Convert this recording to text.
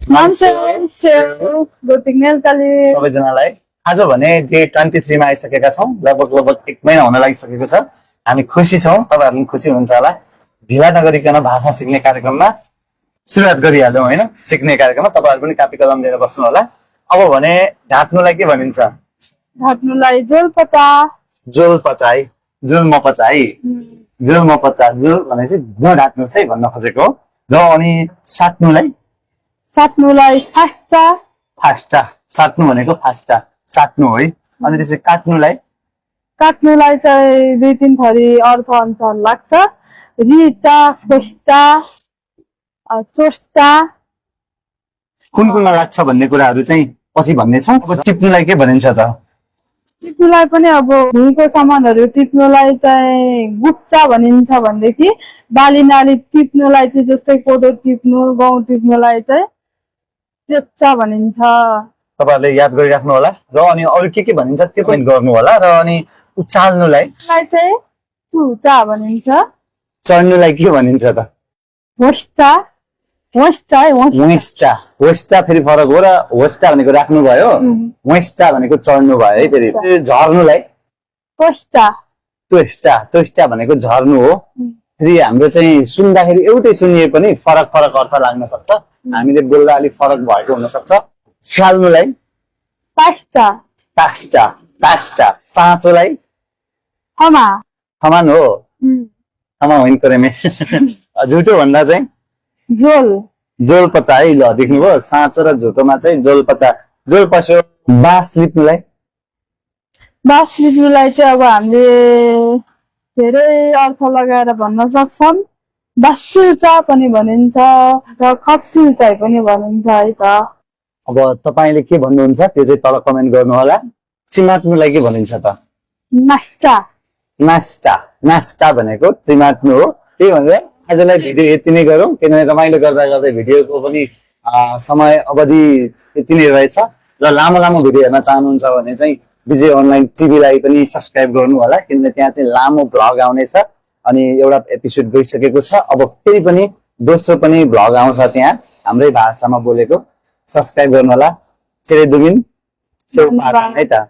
सबैजनालाई आज भने डे 23 मा आइसकेका छौं। लगभग 1 महिना हुन लागिसकेको छ। हामी खुसी छौं, तपाईहरु पनि खुसी हुनुहुन्छ होला। ढिला नगरिकन भाषा सिक्ने कार्यक्रममा सुरुवात गरिहालौं हैन। सिक्ने कार्यक्रममा तपाईहरु पनि कापी कलम लिएर बस्नु होला। अब भने ढाट्नुलाई के भनिन्छ? ढाट्नुलाई जोल पचा। जोल पचाई, जोल मपचाई, जोल मपचा। जोल भने चाहिँ नढाट्नुस् है भन्न खोजेको हो। र अनि साट्नुलाई? साट्नुलाई फास्टा। फास्टा, साट्नु भनेको फास्टा, साट्नु है। अनि त्यसै काट्नुलाई? काट्नुलाई चाहिँ 2-3 थरी अर्थ अनुसार लाग्छ। रिचा, खोस्चा, चोस्चा। कुनमा लाग्छ भन्ने कुराहरु चाहिँ पछि भन्ने छौं। अब टिप्नुलाई के भनिन्छ त? टिप्नुलाई पनि अब भुइँको सामानहरु टिप्नुलाई चाहिँ गुच्चा भनिन्छ भनेदेखि बाली नाली टिप्नुलाई चाहिँ जस्तै कोदो टिप्नु, गहुँ टिप्नुलाई चाहिँ चोच्चा भनिन्छ। तपाईहरुले याद गरिराख्नु होला। र अनि अरु के भनिन्छ त्यो पनि गर्नु होला। र अनि उचाल्नुलाई चाहिँ चुचा भनिन्छ। चढ्नुलाई के भनिन्छ त? होस्चा। होस्चा है, होस्चा। होस्चा फेरि फरक हो। र होस्चा भनेको राख्नु भयो, होस्चा भनेको चढ्नु भयो है। फेरि झर्नुलाई त्वस्चा। त्वस्चा, त्वस्चा भनेको झर्नु हो। फेरि हाम्रो चाहिँ सुन्दाखेरि एउटै सुनिए पनि फरक फरक अर्थ लाग्न सक्छ। हामीले बोल्दा अलि फरक भएको हुन सक्छ। फ्याल्नुलाई पास्चा। Pasta, pasta. साँचोलाई थमा। थमान हो। थमा होइन करेमे। झुटो भन्दा चाहिँ जोल। जोल पचा है। ल देख्नुभयो, साँचो र झुटोमा चाहिँ जोल पचा। जोल पस्यो। बाँस लिप्नुलाई? बाँस लिप्नुलाई चाहिँ अब हामीले धेरै अर्थ लगाएर भन्न सक्छौं। बासिल्चा पनि भनिन्छ र खप्सिल्चा पनि भनिन्छ है त। अब तपाईले के भन्नुहुन्छ त्यो चाहिँ तल कमेन्ट गर्नु होला। चिमाट्नुलाई के भनिन्छ त? नास्टा। नास्टा, नास्टा भनेको चिमाट्नु हो। त्यही भनेर आजलाई भिडियो यति नै गरौँ, किनभने रमाइलो गर्दा गर्दै भिडियोको पनि समय अवधि यति नै रहेछ। र लामो लामो भिडियो हेर्न चाहनुहुन्छ भने चाहिँ विजय अनलाइन टिभीलाई पनि सब्स्क्राइब गर्नु होला, किनभने त्यहाँ चाहिँ लामो भ्लग आउनेछ। अनि एउटा एपिसोड गइसकेको छ। अब फेरि पनि दोस्रो पनि भ्लग आउँछ त्यहाँ हाम्रै भाषामा बोलेको। सब्स्क्राइब गर्नु होला। चेरे दुबिन सेउ है त।